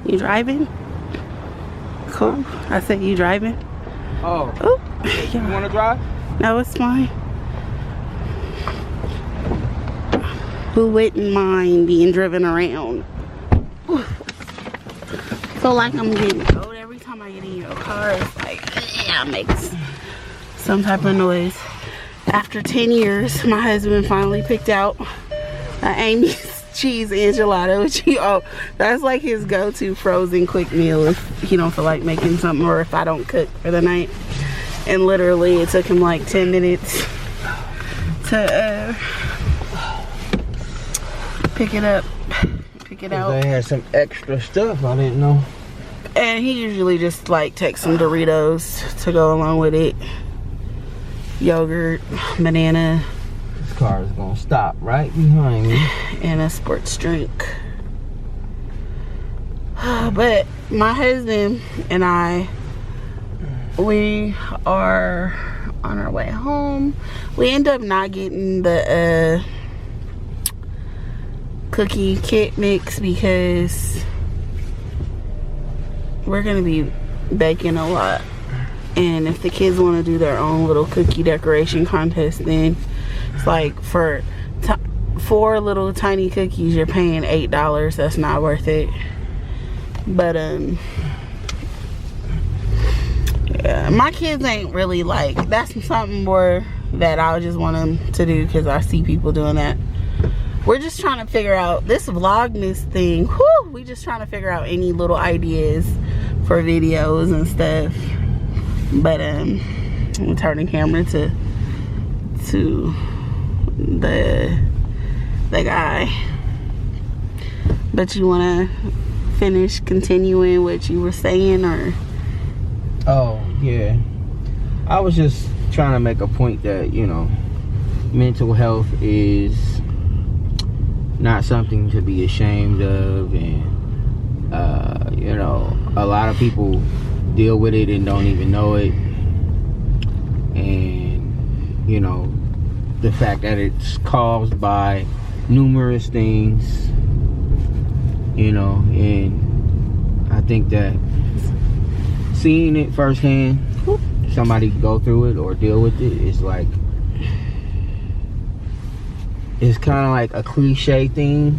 You driving? Cool. I said you driving? Oh. Oh. You want to drive? No, it's fine. Who wouldn't mind being driven around? Ooh. Feel like I'm getting old every time I get in your car. It's like, yeah, it makes some type of noise. After 10 years, my husband finally picked out Amy's cheese enchilada. Oh, that's like his go-to frozen quick meal if he don't feel like making something or if I don't cook for the night. And literally it took him like 10 minutes to pick it up, pick it out. They had some extra stuff I didn't know. And he usually just like takes some Doritos to go along with it. Yogurt, banana. This car is gonna stop right behind me. And a sports drink. But my husband and I, we are on our way home. We end up not getting the cookie kit mix because we're gonna be baking a lot. And if the kids want to do their own little cookie decoration contest, then it's like for 4 little tiny cookies you're paying $8. That's not worth it. But yeah, my kids ain't really like, that's something more that I just want them to do because I see people doing that. We're just trying to figure out this Vlogmas thing. Whew, we just trying to figure out any little ideas for videos and stuff. But I'm gonna turn the camera to the guy. But you wanna finish continuing what you were saying, or? Oh yeah, I was just trying to make a point that, you know, mental health is not something to be ashamed of, and you know, a lot of people deal with it and don't even know it. And you know, the fact that it's caused by numerous things, you know, and I think that seeing it firsthand, somebody go through it or deal with it, is like, it's kind of like a cliche thing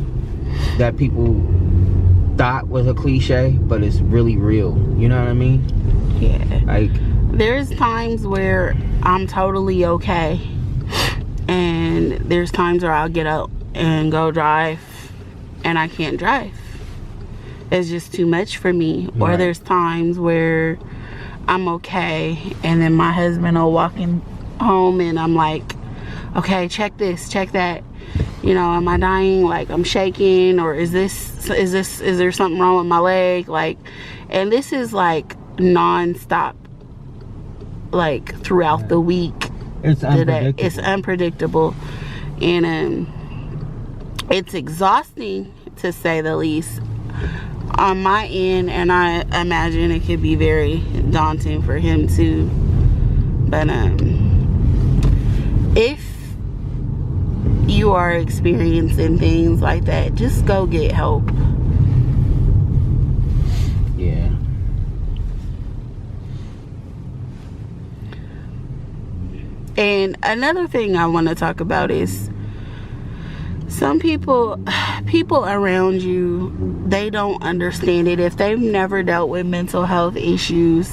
that people thought was a cliche, but it's really real. You know what I mean? Yeah. Like, there's times where I'm totally okay, and there's times where I'll get up and go drive and I can't drive. It's just too much for me. Right. Or there's times where I'm okay and then my husband will walk in home and I'm like, okay, check this, check that. You know, am I dying? Like, I'm shaking, or is there something wrong with my leg? Like, and this is like non-stop, like throughout the week. It's unpredictable. It's unpredictable, and it's exhausting to say the least on my end, and I imagine it could be very daunting for him too. But if you are experiencing things like that, just go get help. Yeah. And another thing I want to talk about is some people around you, they don't understand it. If they've never dealt with mental health issues,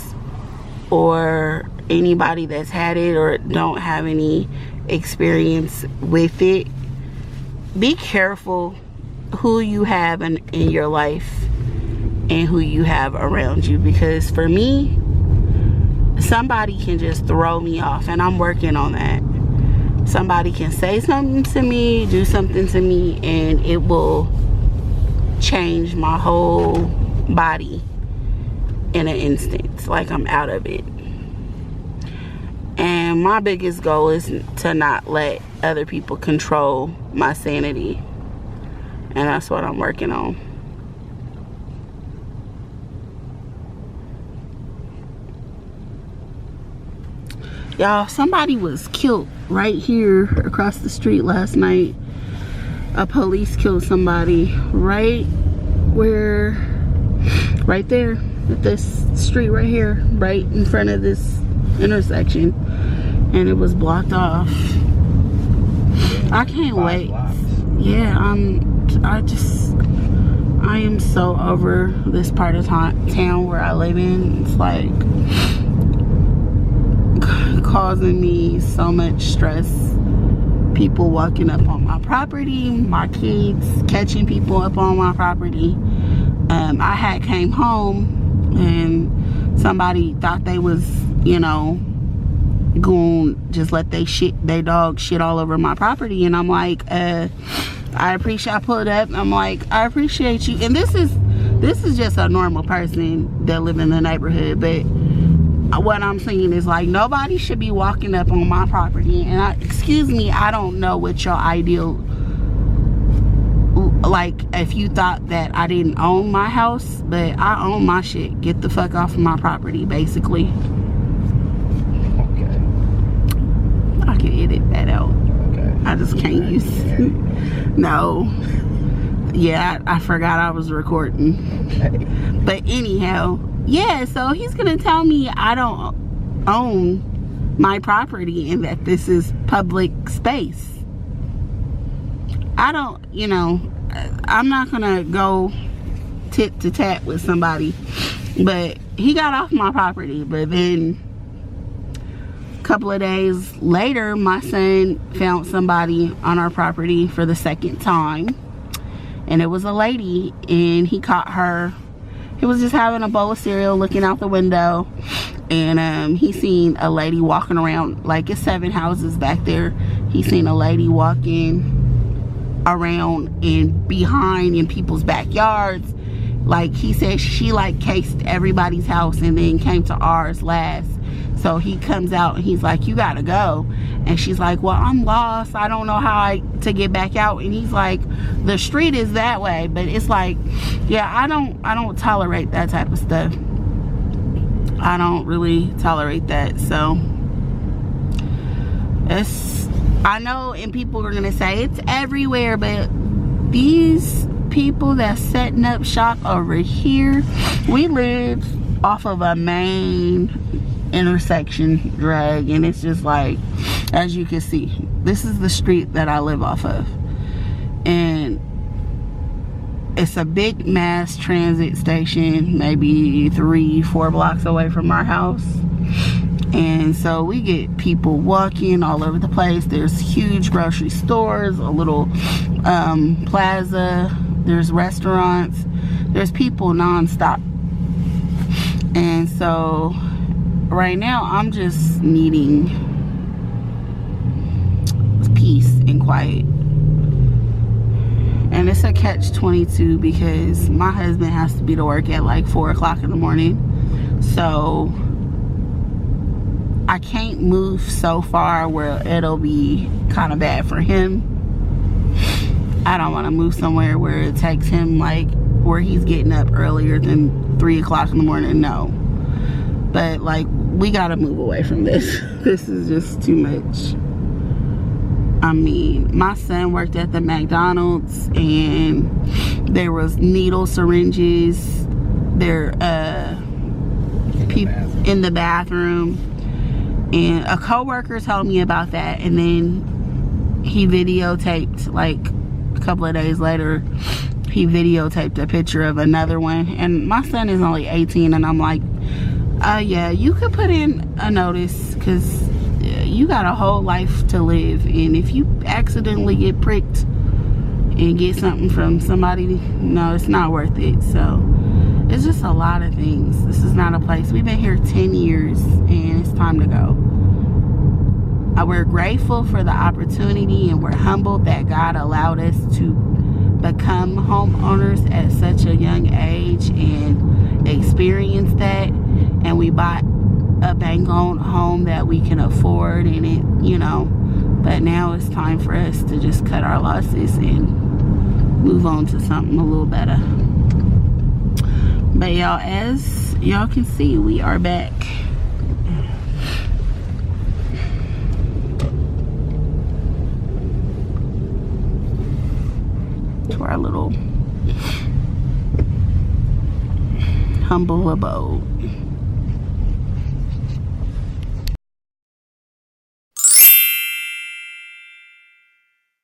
or anybody that's had it or don't have any experience with it, be careful who you have in your life and who you have around you, because for me, somebody can just throw me off, and I'm working on that. Somebody can say something to me, do something to me, and it will change my whole body in an instant. Like, I'm out of it. And my biggest goal is to not let other people control my sanity. And that's what I'm working on. Y'all, somebody was killed right here across the street last night. A police killed somebody right where right there at this street right here, right in front of this intersection, and it was blocked off. I can't wait. Yeah, I am so over this part of town where I live in. It's like causing me so much stress. People walking up on my property, my kids catching people up on my property. I had came home and somebody thought they was, you know, going just let they dog shit all over my property, and I'm like, I pulled up, I'm like, I appreciate you. And this is just a normal person that live in the neighborhood, but what I'm saying is, like, nobody should be walking up on my property. And excuse me, I don't know what your ideal, like, if you thought that I didn't own my house, but I own my shit. Get the fuck off of my property, basically. Okay. I can edit that out. Okay. I just can't use no. Yeah, I forgot I was recording. Okay. But anyhow, yeah, so he's gonna tell me I don't own my property and that this is public space. I don't, you know, I'm not gonna go tit to tat with somebody, but he got off my property. But then a couple of days later, my son found somebody on our property for the second time, and it was a lady, and he caught her. He was just having a bowl of cereal, looking out the window, and he seen a lady walking around, like, it's 7 houses back there. He seen a lady walking around and behind in people's backyards. Like, he said she, like, cased everybody's house and then came to ours last. So he comes out and he's like, you gotta go. And she's like, well, I'm lost, I don't know how to get back out. And he's like, the street is that way. But it's like, yeah, I don't tolerate that type of stuff. I don't really tolerate that. So I know, and people are gonna say it's everywhere, but these people that's setting up shop over here, we live off of a main intersection drag, and it's just like, as you can see, this is the street that I live off of, and it's a big mass transit station, maybe 3-4 blocks away from our house. And so we get people walking all over the place. There's huge grocery stores, a little plaza, there's restaurants, there's people non-stop. And so right now I'm just needing peace and quiet. And it's a catch-22 because my husband has to be to work at like 4 o'clock in the morning. So I can't move so far where it'll be kind of bad for him. I don't want to move somewhere where it takes him, like, where he's getting up earlier than 3 o'clock in the morning. No. But, like, we got to move away from this. This is just too much. I mean, my son worked at the McDonald's, and there was needle syringes there in the bathroom. And a coworker told me about that, and then he videotaped, like, a couple of days later, he videotaped a picture of another one. And my son is only 18, and I'm like, yeah, you could put in a notice, because you got a whole life to live, and if you accidentally get pricked and get something from somebody, no, it's not worth it. So it's just a lot of things. This is not a place. We've been here 10 years, and it's time to go. We're grateful for the opportunity, and we're humbled that God allowed us to become homeowners at such a young age and experience that. And we bought a bank-owned home that we can afford, and it, you know, but now it's time for us to just cut our losses and move on to something a little better. But y'all, as y'all can see, we are back. To our little humble abode.